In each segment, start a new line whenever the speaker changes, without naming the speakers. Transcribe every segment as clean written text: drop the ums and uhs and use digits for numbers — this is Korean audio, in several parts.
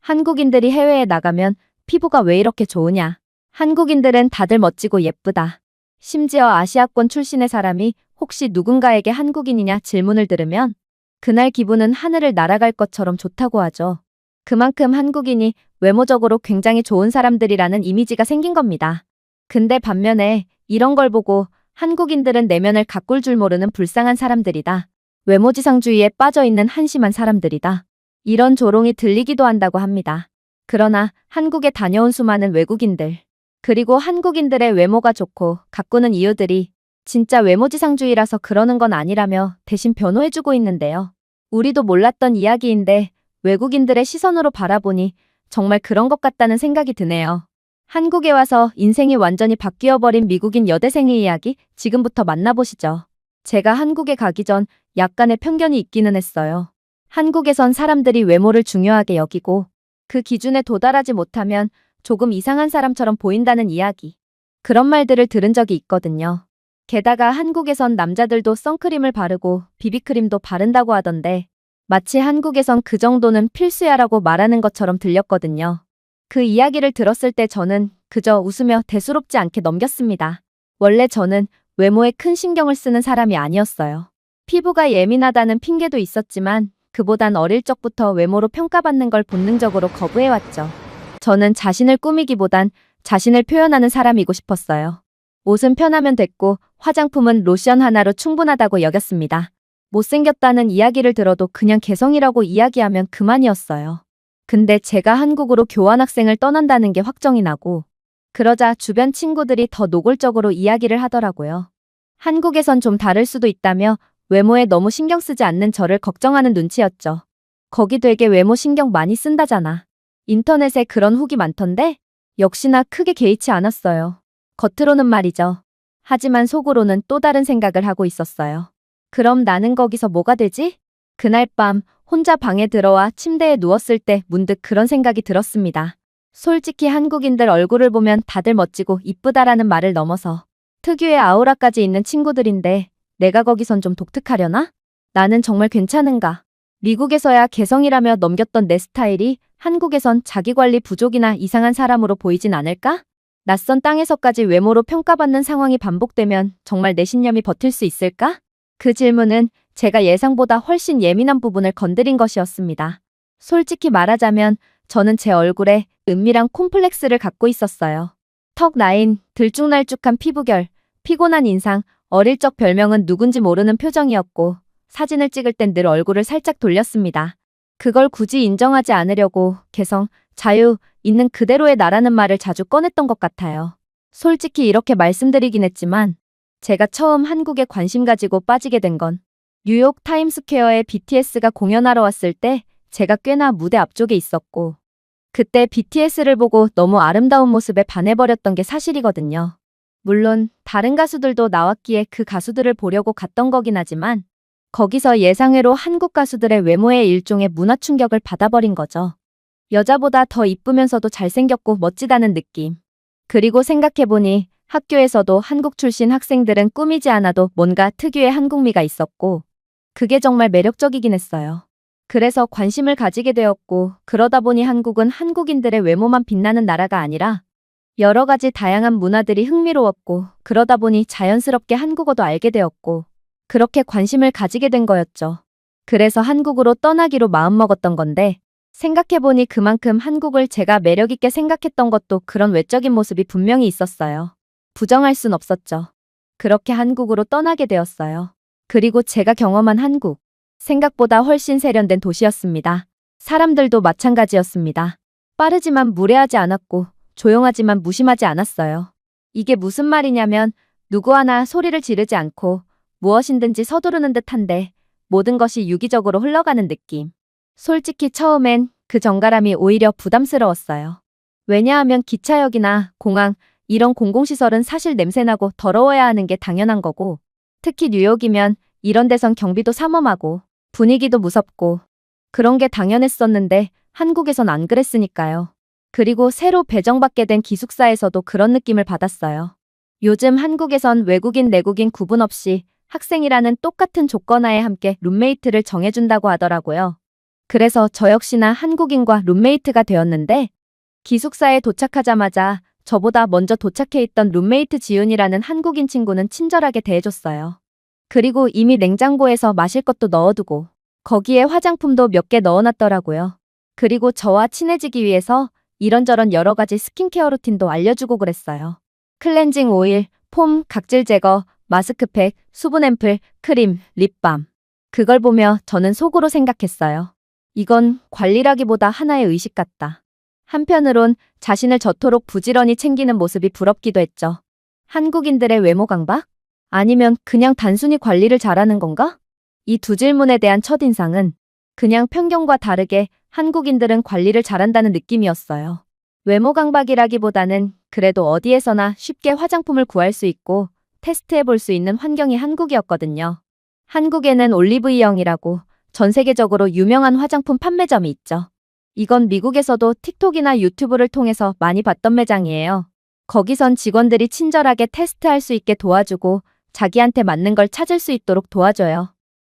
한국인들이 해외에 나가면 피부가 왜 이렇게 좋으냐? 한국인들은 다들 멋지고 예쁘다. 심지어 아시아권 출신의 사람이 혹시 누군가에게 한국인이냐 질문을 들으면 그날 기분은 하늘을 날아갈 것처럼 좋다고 하죠. 그만큼 한국인이 외모적으로 굉장히 좋은 사람들이라는 이미지가 생긴 겁니다. 근데 반면에 이런 걸 보고 한국인들은 내면을 가꿀 줄 모르는 불쌍한 사람들이다. 외모지상주의에 빠져있는 한심한 사람들이다. 이런 조롱이 들리기도 한다고 합니다. 그러나 한국에 다녀온 수많은 외국인들, 그리고 한국인들의 외모가 좋고 가꾸는 이유들이 진짜 외모지상주의라서 그러는 건 아니라며 대신 변호해주고 있는데요. 우리도 몰랐던 이야기인데 외국인들의 시선으로 바라보니 정말 그런 것 같다는 생각이 드네요. 한국에 와서 인생이 완전히 바뀌어버린 미국인 여대생의 이야기 지금부터 만나보시죠. 제가 한국에 가기 전 약간의 편견이 있기는 했어요. 한국에선 사람들이 외모를 중요하게 여기고 그 기준에 도달하지 못하면 조금 이상한 사람처럼 보인다는 이야기. 그런 말들을 들은 적이 있거든요. 게다가 한국에선 남자들도 선크림을 바르고 비비크림도 바른다고 하던데 마치 한국에선 그 정도는 필수야라고 말하는 것처럼 들렸거든요. 그 이야기를 들었을 때 저는 그저 웃으며 대수롭지 않게 넘겼습니다. 원래 저는 외모에 큰 신경을 쓰는 사람이 아니었어요. 피부가 예민하다는 핑계도 있었지만 그보단 어릴 적부터 외모로 평가받는 걸 본능적으로 거부해왔죠. 저는 자신을 꾸미기보단 자신을 표현하는 사람이고 싶었어요. 옷은 편하면 됐고 화장품은 로션 하나로 충분하다고 여겼습니다. 못생겼다는 이야기를 들어도 그냥 개성이라고 이야기하면 그만이었어요. 근데 제가 한국으로 교환학생을 떠난다는 게 확정이 나고 그러자 주변 친구들이 더 노골적으로 이야기를 하더라고요. 한국에선 좀 다를 수도 있다며 외모에 너무 신경 쓰지 않는 저를 걱정하는 눈치였죠. 거기 되게 외모 신경 많이 쓴다잖아. 인터넷에 그런 후기 많던데 역시나 크게 개의치 않았어요. 겉으로는 말이죠. 하지만 속으로는 또 다른 생각을 하고 있었어요. 그럼 나는 거기서 뭐가 되지? 그날 밤 혼자 방에 들어와 침대에 누웠을 때 문득 그런 생각이 들었습니다. 솔직히 한국인들 얼굴을 보면 다들 멋지고 이쁘다라는 말을 넘어서 특유의 아우라까지 있는 친구들인데 내가 거기선 좀 독특하려나? 나는 정말 괜찮은가? 미국에서야 개성이라며 넘겼던 내 스타일이 한국에선 자기관리 부족이나 이상한 사람으로 보이진 않을까? 낯선 땅에서까지 외모로 평가받는 상황이 반복되면 정말 내 신념이 버틸 수 있을까? 그 질문은 제가 예상보다 훨씬 예민한 부분을 건드린 것이었습니다. 솔직히 말하자면 저는 제 얼굴에 은밀한 콤플렉스를 갖고 있었어요. 턱 라인, 들쭉날쭉한 피부결, 피곤한 인상, 어릴 적 별명은 누군지 모르는 표정이었고 사진을 찍을 땐 늘 얼굴을 살짝 돌렸습니다. 그걸 굳이 인정하지 않으려고 개성, 자유, 있는 그대로의 나라는 말을 자주 꺼냈던 것 같아요. 솔직히 이렇게 말씀드리긴 했지만 제가 처음 한국에 관심 가지고 빠지게 된 건 뉴욕 타임스퀘어에 BTS가 공연하러 왔을 때 제가 꽤나 무대 앞쪽에 있었고 그때 BTS를 보고 너무 아름다운 모습에 반해버렸던 게 사실이거든요. 물론 다른 가수들도 나왔기에 그 가수들을 보려고 갔던 거긴 하지만 거기서 예상외로 한국 가수들의 외모에 일종의 문화 충격을 받아버린 거죠. 여자보다 더 이쁘면서도 잘생겼고 멋지다는 느낌. 그리고 생각해보니 학교에서도 한국 출신 학생들은 꾸미지 않아도 뭔가 특유의 한국미가 있었고 그게 정말 매력적이긴 했어요. 그래서 관심을 가지게 되었고 그러다 보니 한국은 한국인들의 외모만 빛나는 나라가 아니라 여러 가지 다양한 문화들이 흥미로웠고 그러다 보니 자연스럽게 한국어도 알게 되었고 그렇게 관심을 가지게 된 거였죠. 그래서 한국으로 떠나기로 마음먹었던 건데 생각해보니 그만큼 한국을 제가 매력있게 생각했던 것도 그런 외적인 모습이 분명히 있었어요. 부정할 순 없었죠. 그렇게 한국으로 떠나게 되었어요. 그리고 제가 경험한 한국, 생각보다 훨씬 세련된 도시였습니다. 사람들도 마찬가지였습니다. 빠르지만 무례하지 않았고 조용하지만 무심하지 않았어요. 이게 무슨 말이냐면 누구 하나 소리를 지르지 않고 무엇이든지 서두르는 듯한데 모든 것이 유기적으로 흘러가는 느낌. 솔직히 처음엔 그 정갈함이 오히려 부담스러웠어요. 왜냐하면 기차역이나 공항, 이런 공공시설은 사실 냄새나고 더러워야 하는 게 당연한 거고 특히 뉴욕이면 이런 데선 경비도 삼엄하고 분위기도 무섭고 그런 게 당연했었는데 한국에선 안 그랬으니까요. 그리고 새로 배정받게 된 기숙사에서도 그런 느낌을 받았어요. 요즘 한국에선 외국인 내국인 구분 없이 학생이라는 똑같은 조건하에 함께 룸메이트를 정해준다고 하더라고요. 그래서 저 역시나 한국인과 룸메이트가 되었는데 기숙사에 도착하자마자 저보다 먼저 도착해 있던 룸메이트 지윤이라는 한국인 친구는 친절하게 대해줬어요. 그리고 이미 냉장고에서 마실 것도 넣어두고 거기에 화장품도 몇 개 넣어놨더라고요. 그리고 저와 친해지기 위해서 이런저런 여러 가지 스킨케어 루틴도 알려주고 그랬어요. 클렌징 오일, 폼, 각질 제거, 마스크팩, 수분 앰플, 크림, 립밤. 그걸 보며 저는 속으로 생각했어요. 이건 관리라기보다 하나의 의식 같다. 한편으론 자신을 저토록 부지런히 챙기는 모습이 부럽기도 했죠. 한국인들의 외모 강박? 아니면 그냥 단순히 관리를 잘하는 건가? 이 두 질문에 대한 첫인상은 그냥 편견과 다르게 한국인들은 관리를 잘한다는 느낌이었어요. 외모 강박이라기보다는 그래도 어디에서나 쉽게 화장품을 구할 수 있고 테스트해 볼 수 있는 환경이 한국이었거든요. 한국에는 올리브영이라고 전 세계적으로 유명한 화장품 판매점이 있죠. 이건 미국에서도 틱톡이나 유튜브를 통해서 많이 봤던 매장이에요. 거기선 직원들이 친절하게 테스트할 수 있게 도와주고 자기한테 맞는 걸 찾을 수 있도록 도와줘요.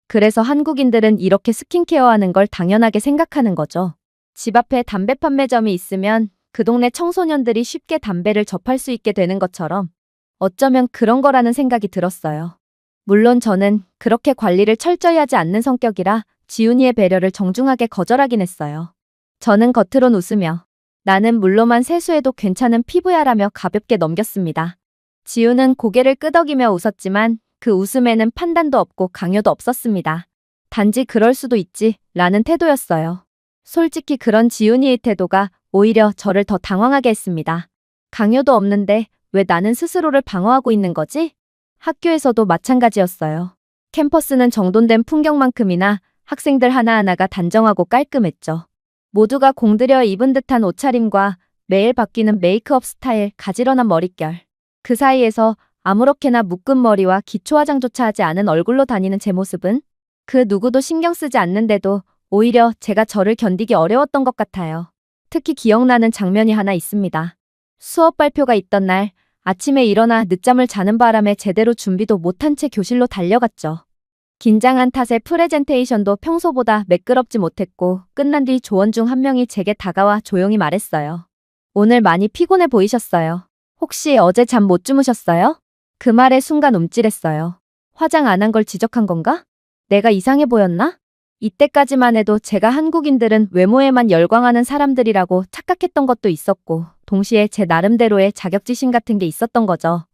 그래서 한국인들은 이렇게 스킨케어하는 걸 당연하게 생각하는 거죠. 집 앞에 담배 판매점이 있으면 그 동네 청소년들이 쉽게 담배를 접할 수 있게 되는 것처럼 어쩌면 그런 거라는 생각이 들었어요. 물론 저는 그렇게 관리를 철저히 하지 않는 성격이라 지훈이의 배려를 정중하게 거절하긴 했어요. 저는 겉으론 웃으며 나는 물로만 세수해도 괜찮은 피부야라며 가볍게 넘겼습니다. 지훈은 고개를 끄덕이며 웃었지만 그 웃음에는 판단도 없고 강요도 없었습니다. 단지 그럴 수도 있지 라는 태도였어요. 솔직히 그런 지훈이의 태도가 오히려 저를 더 당황하게 했습니다. 강요도 없는데 왜 나는 스스로를 방어하고 있는 거지? 학교에서도 마찬가지였어요. 캠퍼스는 정돈된 풍경만큼이나 학생들 하나하나가 단정하고 깔끔했죠. 모두가 공들여 입은 듯한 옷차림과 매일 바뀌는 메이크업 스타일, 가지런한 머릿결. 그 사이에서 아무렇게나 묶은 머리와 기초 화장조차 하지 않은 얼굴로 다니는 제 모습은 그 누구도 신경 쓰지 않는데도 오히려 제가 저를 견디기 어려웠던 것 같아요. 특히 기억나는 장면이 하나 있습니다. 수업 발표가 있던 날 아침에 일어나 늦잠을 자는 바람에 제대로 준비도 못한 채 교실로 달려갔죠. 긴장한 탓에 프레젠테이션도 평소보다 매끄럽지 못했고 끝난 뒤 조원 중 한 명이 제게 다가와 조용히 말했어요. 오늘 많이 피곤해 보이셨어요. 혹시 어제 잠 못 주무셨어요? 그 말에 순간 움찔했어요. 화장 안 한 걸 지적한 건가? 내가 이상해 보였나? 이때까지만 해도 제가 한국인들은 외모에만 열광하는 사람들이라고 착각했던 것도 있었고 동시에 제 나름대로의 자격지심 같은 게 있었던 거죠.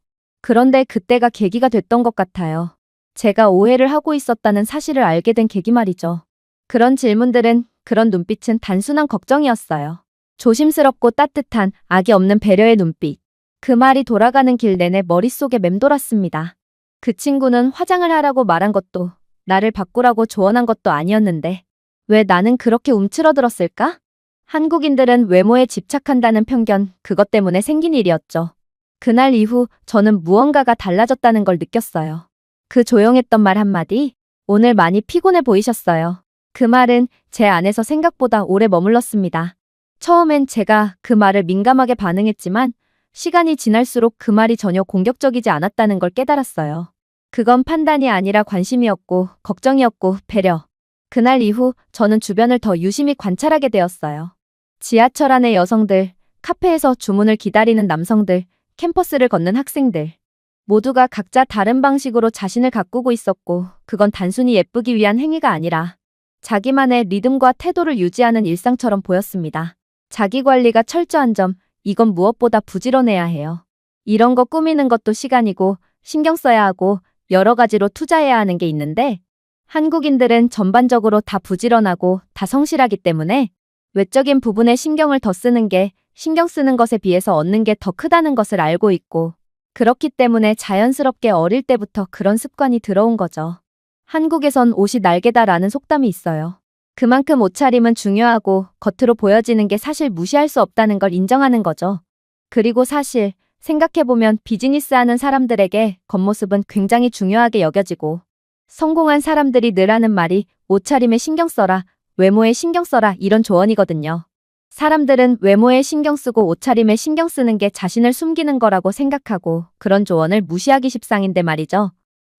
그런데 그때가 계기가 됐던 것 같아요. 제가 오해를 하고 있었다는 사실을 알게 된 계기 말이죠. 그런 질문들은, 그런 눈빛은 단순한 걱정이었어요. 조심스럽고 따뜻한 악이 없는 배려의 눈빛. 그 말이 돌아가는 길 내내 머릿속에 맴돌았습니다. 그 친구는 화장을 하라고 말한 것도 나를 바꾸라고 조언한 것도 아니었는데 왜 나는 그렇게 움츠러들었을까? 한국인들은 외모에 집착한다는 편견, 그것 때문에 생긴 일이었죠. 그날 이후 저는 무언가가 달라졌다는 걸 느꼈어요. 그 조용했던 말 한마디, 오늘 많이 피곤해 보이셨어요. 그 말은 제 안에서 생각보다 오래 머물렀습니다. 처음엔 제가 그 말을 민감하게 반응했지만 시간이 지날수록 그 말이 전혀 공격적이지 않았다는 걸 깨달았어요. 그건 판단이 아니라 관심이었고 걱정이었고 배려. 그날 이후 저는 주변을 더 유심히 관찰하게 되었어요. 지하철 안의 여성들, 카페에서 주문을 기다리는 남성들, 캠퍼스를 걷는 학생들. 모두가 각자 다른 방식으로 자신을 가꾸고 있었고 그건 단순히 예쁘기 위한 행위가 아니라 자기만의 리듬과 태도를 유지하는 일상처럼 보였습니다. 자기관리가 철저한 점, 이건 무엇보다 부지런해야 해요. 이런 거 꾸미는 것도 시간이고 신경 써야 하고 여러 가지로 투자해야 하는 게 있는데 한국인들은 전반적으로 다 부지런하고 다 성실하기 때문에 외적인 부분에 신경을 더 쓰는 게 신경 쓰는 것에 비해서 얻는 게 더 크다는 것을 알고 있고 그렇기 때문에 자연스럽게 어릴 때부터 그런 습관이 들어온 거죠. 한국에선 옷이 날개다라는 속담이 있어요. 그만큼 옷차림은 중요하고 겉으로 보여지는 게 사실 무시할 수 없다는 걸 인정하는 거죠. 그리고 사실 생각해보면 비즈니스하는 사람들에게 겉모습은 굉장히 중요하게 여겨지고 성공한 사람들이 늘 하는 말이 옷차림에 신경 써라, 외모에 신경 써라 이런 조언이거든요. 사람들은 외모에 신경 쓰고 옷차림에 신경 쓰는 게 자신을 숨기는 거라고 생각하고 그런 조언을 무시하기 십상인데 말이죠.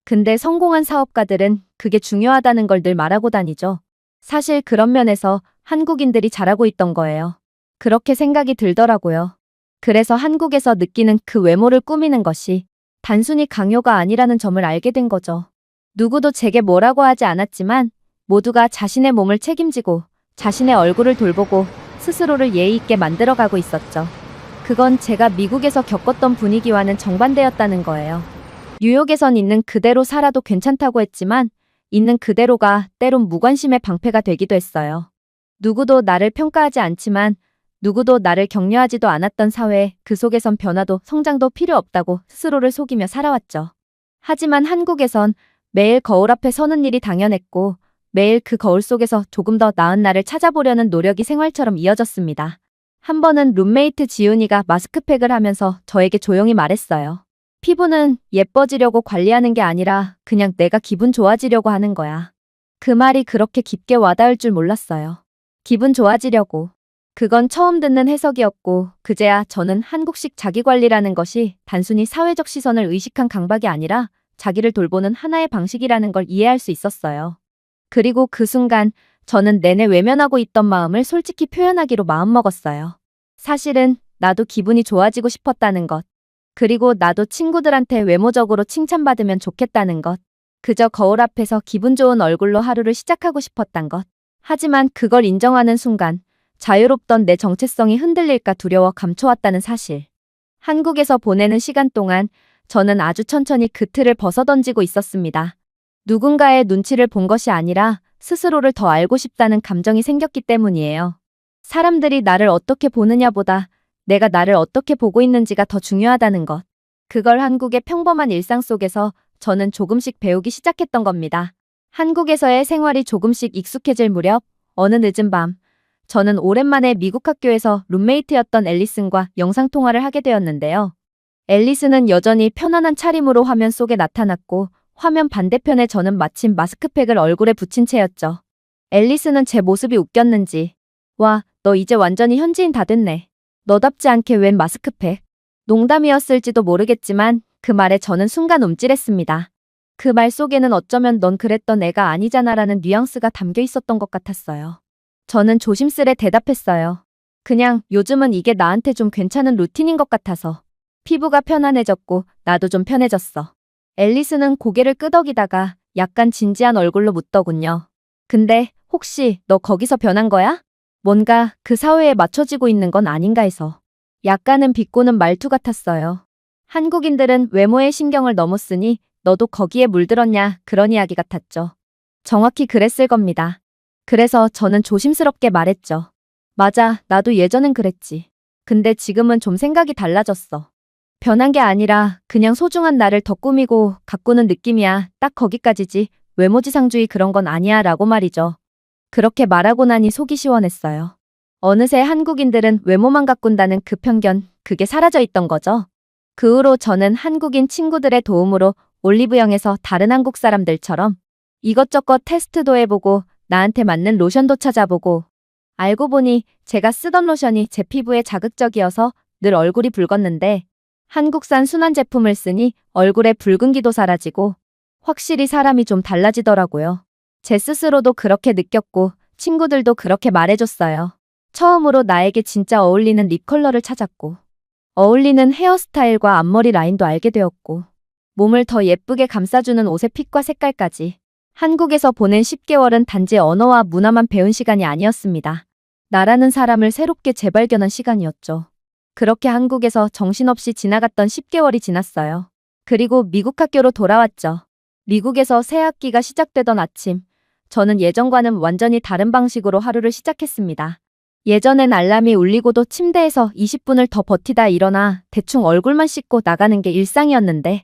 근데 성공한 사업가들은 그게 중요하다는 걸 늘 말하고 다니죠. 사실 그런 면에서 한국인들이 잘하고 있던 거예요. 그렇게 생각이 들더라고요. 그래서 한국에서 느끼는 그 외모를 꾸미는 것이 단순히 강요가 아니라는 점을 알게 된 거죠. 누구도 제게 뭐라고 하지 않았지만 모두가 자신의 몸을 책임지고 자신의 얼굴을 돌보고 스스로를 예의 있게 만들어가고 있었죠. 그건 제가 미국에서 겪었던 분위기와는 정반대였다는 거예요. 뉴욕에선 있는 그대로 살아도 괜찮다고 했지만 있는 그대로가 때론 무관심의 방패가 되기도 했어요. 누구도 나를 평가하지 않지만 누구도 나를 격려하지도 않았던 사회, 그 속에선 변화도 성장도 필요 없다고 스스로를 속이며 살아왔죠. 하지만 한국에선 매일 거울 앞에 서는 일이 당연했고 매일 그 거울 속에서 조금 더 나은 나를 찾아보려는 노력이 생활처럼 이어졌습니다. 한 번은 룸메이트 지훈이가 마스크팩을 하면서 저에게 조용히 말했어요. 피부는 예뻐지려고 관리하는 게 아니라 그냥 내가 기분 좋아지려고 하는 거야. 그 말이 그렇게 깊게 와닿을 줄 몰랐어요. 기분 좋아지려고. 그건 처음 듣는 해석이었고 그제야 저는 한국식 자기관리라는 것이 단순히 사회적 시선을 의식한 강박이 아니라 자기를 돌보는 하나의 방식이라는 걸 이해할 수 있었어요. 그리고 그 순간 저는 내내 외면하고 있던 마음을 솔직히 표현하기로 마음먹었어요. 사실은 나도 기분이 좋아지고 싶었다는 것. 그리고 나도 친구들한테 외모적으로 칭찬받으면 좋겠다는 것. 그저 거울 앞에서 기분 좋은 얼굴로 하루를 시작하고 싶었단 것. 하지만 그걸 인정하는 순간 자유롭던 내 정체성이 흔들릴까 두려워 감춰왔다는 사실. 한국에서 보내는 시간 동안 저는 아주 천천히 그 틀을 벗어던지고 있었습니다. 누군가의 눈치를 본 것이 아니라 스스로를 더 알고 싶다는 감정이 생겼기 때문이에요. 사람들이 나를 어떻게 보느냐보다 내가 나를 어떻게 보고 있는지가 더 중요하다는 것. 그걸 한국의 평범한 일상 속에서 저는 조금씩 배우기 시작했던 겁니다. 한국에서의 생활이 조금씩 익숙해질 무렵 어느 늦은 밤 저는 오랜만에 미국 학교에서 룸메이트였던 앨리슨과 영상통화를 하게 되었는데요. 앨리슨은 여전히 편안한 차림으로 화면 속에 나타났고 화면 반대편에 저는 마침 마스크팩을 얼굴에 붙인 채였죠. 앨리슨은 제 모습이 웃겼는지 와, 너 이제 완전히 현지인 다 됐네. 너답지 않게 웬 마스크팩. 농담이었을지도 모르겠지만 그 말에 저는 순간 움찔했습니다. 그 말 속에는 어쩌면 넌 그랬던 애가 아니잖아라는 뉘앙스가 담겨 있었던 것 같았어요. 저는 조심스레 대답했어요. 그냥 요즘은 이게 나한테 좀 괜찮은 루틴인 것 같아서. 피부가 편안해졌고 나도 좀 편해졌어. 앨리스는 고개를 끄덕이다가 약간 진지한 얼굴로 묻더군요. 근데 혹시 너 거기서 변한 거야? 뭔가 그 사회에 맞춰지고 있는 건 아닌가 해서. 약간은 비꼬는 말투 같았어요. 한국인들은 외모에 신경을 너무 쓰니 너도 거기에 물들었냐 그런 이야기 같았죠. 정확히 그랬을 겁니다. 그래서 저는 조심스럽게 말했죠. 맞아, 나도 예전엔 그랬지. 근데 지금은 좀 생각이 달라졌어. 변한 게 아니라 그냥 소중한 나를 더 꾸미고 가꾸는 느낌이야. 딱 거기까지지. 외모지상주의 그런 건 아니야 라고 말이죠. 그렇게 말하고 나니 속이 시원했어요. 어느새 한국인들은 외모만 가꾼다는 그 편견, 그게 사라져 있던 거죠. 그 후로 저는 한국인 친구들의 도움으로 올리브영에서 다른 한국 사람들처럼 이것저것 테스트도 해보고 나한테 맞는 로션도 찾아보고 알고 보니 제가 쓰던 로션이 제 피부에 자극적이어서 늘 얼굴이 붉었는데 한국산 순한 제품을 쓰니 얼굴에 붉은기도 사라지고 확실히 사람이 좀 달라지더라고요. 제 스스로도 그렇게 느꼈고 친구들도 그렇게 말해줬어요. 처음으로 나에게 진짜 어울리는 립 컬러를 찾았고 어울리는 헤어스타일과 앞머리 라인도 알게 되었고 몸을 더 예쁘게 감싸주는 옷의 핏과 색깔까지. 한국에서 보낸 10개월은 단지 언어와 문화만 배운 시간이 아니었습니다. 나라는 사람을 새롭게 재발견한 시간이었죠. 그렇게 한국에서 정신없이 지나갔던 10개월이 지났어요. 그리고 미국 학교로 돌아왔죠. 미국에서 새 학기가 시작되던 아침, 저는 예전과는 완전히 다른 방식으로 하루를 시작했습니다. 예전엔 알람이 울리고도 침대에서 20분을 더 버티다 일어나 대충 얼굴만 씻고 나가는 게 일상이었는데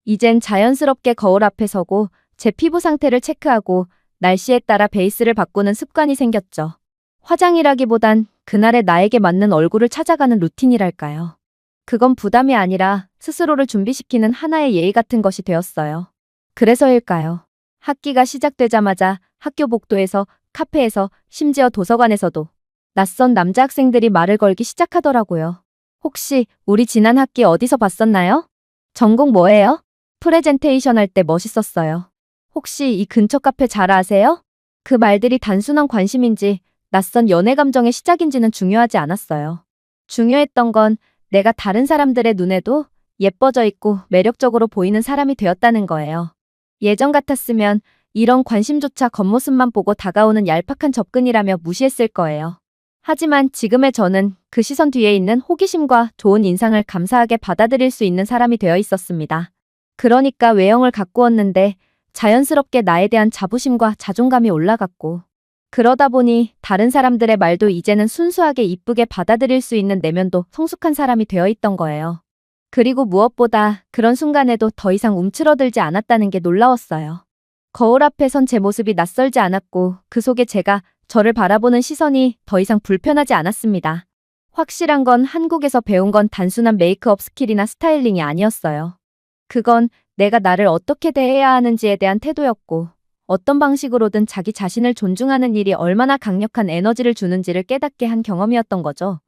이젠 자연스럽게 거울 앞에 서고 제 피부 상태를 체크하고 날씨에 따라 베이스를 바꾸는 습관이 생겼죠. 화장이라기보단 그날의 나에게 맞는 얼굴을 찾아가는 루틴이랄까요. 그건 부담이 아니라 스스로를 준비시키는 하나의 예의 같은 것이 되었어요. 그래서일까요? 학기가 시작되자마자 학교 복도에서, 카페에서, 심지어 도서관에서도 낯선 남자 학생들이 말을 걸기 시작하더라고요. 혹시 우리 지난 학기 어디서 봤었나요? 전공 뭐예요? 프레젠테이션 할 때 멋있었어요. 혹시 이 근처 카페 잘 아세요? 그 말들이 단순한 관심인지 낯선 연애 감정의 시작인지는 중요하지 않았어요. 중요했던 건 내가 다른 사람들의 눈에도 예뻐져 있고 매력적으로 보이는 사람이 되었다는 거예요. 예전 같았으면 이런 관심조차 겉모습만 보고 다가오는 얄팍한 접근이라며 무시했을 거예요. 하지만 지금의 저는 그 시선 뒤에 있는 호기심과 좋은 인상을 감사하게 받아들일 수 있는 사람이 되어 있었습니다. 그러니까 외형을 가꾸었는데 자연스럽게 나에 대한 자부심과 자존감이 올라갔고, 그러다 보니 다른 사람들의 말도 이제는 순수하게 이쁘게 받아들일 수 있는 내면도 성숙한 사람이 되어 있던 거예요. 그리고 무엇보다 그런 순간에도 더 이상 움츠러들지 않았다는 게 놀라웠어요. 거울 앞에 선 제 모습이 낯설지 않았고 그 속에 제가 저를 바라보는 시선이 더 이상 불편하지 않았습니다. 확실한 건 한국에서 배운 건 단순한 메이크업 스킬이나 스타일링이 아니었어요. 그건 내가 나를 어떻게 대해야 하는지에 대한 태도였고, 어떤 방식으로든 자기 자신을 존중하는 일이 얼마나 강력한 에너지를 주는지를 깨닫게 한 경험이었던 거죠.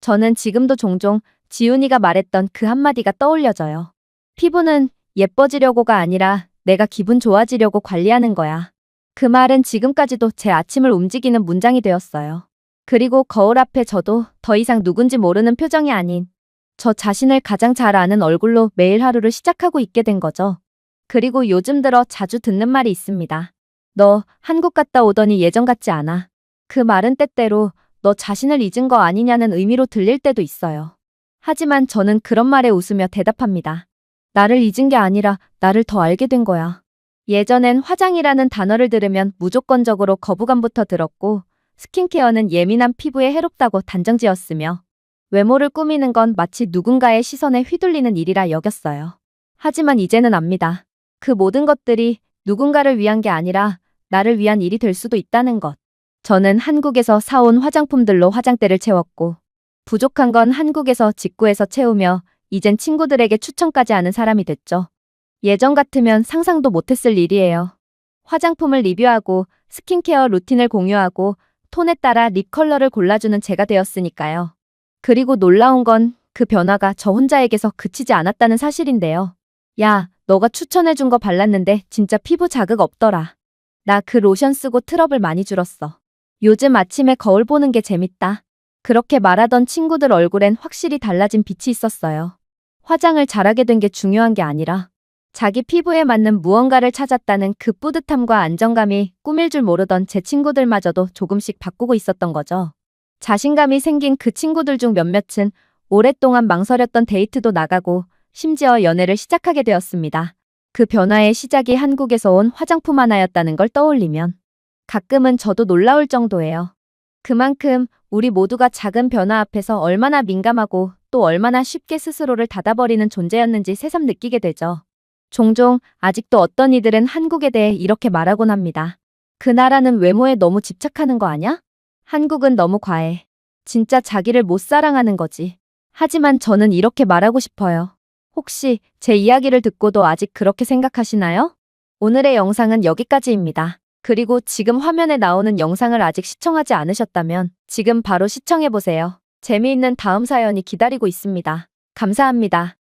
저는 지금도 종종 지훈이가 말했던 그 한마디가 떠올려져요. 피부는 예뻐지려고가 아니라 내가 기분 좋아지려고 관리하는 거야. 그 말은 지금까지도 제 아침을 움직이는 문장이 되었어요. 그리고 거울 앞에 저도 더 이상 누군지 모르는 표정이 아닌 저 자신을 가장 잘 아는 얼굴로 매일 하루를 시작하고 있게 된 거죠. 그리고 요즘 들어 자주 듣는 말이 있습니다. 너 한국 갔다 오더니 예전 같지 않아. 그 말은 때때로 너 자신을 잊은 거 아니냐는 의미로 들릴 때도 있어요. 하지만 저는 그런 말에 웃으며 대답합니다. 나를 잊은 게 아니라 나를 더 알게 된 거야. 예전엔 화장이라는 단어를 들으면 무조건적으로 거부감부터 들었고, 스킨케어는 예민한 피부에 해롭다고 단정지었으며, 외모를 꾸미는 건 마치 누군가의 시선에 휘둘리는 일이라 여겼어요. 하지만 이제는 압니다. 그 모든 것들이 누군가를 위한 게 아니라 나를 위한 일이 될 수도 있다는 것. 저는 한국에서 사온 화장품들로 화장대를 채웠고, 부족한 건 한국에서 직구해서 채우며 이젠 친구들에게 추천까지 하는 사람이 됐죠. 예전 같으면 상상도 못했을 일이에요. 화장품을 리뷰하고 스킨케어 루틴을 공유하고 톤에 따라 립 컬러를 골라주는 제가 되었으니까요. 그리고 놀라운 건 그 변화가 저 혼자에게서 그치지 않았다는 사실인데요. 야, 너가 추천해준 거 발랐는데 진짜 피부 자극 없더라. 나 그 로션 쓰고 트러블 많이 줄었어. 요즘 아침에 거울 보는 게 재밌다. 그렇게 말하던 친구들 얼굴엔 확실히 달라진 빛이 있었어요. 화장을 잘하게 된 게 중요한 게 아니라 자기 피부에 맞는 무언가를 찾았다는 그 뿌듯함과 안정감이 꿈일 줄 모르던 제 친구들마저도 조금씩 바꾸고 있었던 거죠. 자신감이 생긴 그 친구들 중 몇몇은 오랫동안 망설였던 데이트도 나가고 심지어 연애를 시작하게 되었습니다. 그 변화의 시작이 한국에서 온 화장품 하나였다는 걸 떠올리면 가끔은 저도 놀라울 정도예요. 그만큼 우리 모두가 작은 변화 앞에서 얼마나 민감하고 또 얼마나 쉽게 스스로를 닫아버리는 존재였는지 새삼 느끼게 되죠. 종종 아직도 어떤 이들은 한국에 대해 이렇게 말하곤 합니다. 그 나라는 외모에 너무 집착하는 거 아냐? 한국은 너무 과해. 진짜 자기를 못 사랑하는 거지. 하지만 저는 이렇게 말하고 싶어요. 혹시 제 이야기를 듣고도 아직 그렇게 생각하시나요? 오늘의 영상은 여기까지입니다. 그리고 지금 화면에 나오는 영상을 아직 시청하지 않으셨다면 지금 바로 시청해보세요. 재미있는 다음 사연이 기다리고 있습니다. 감사합니다.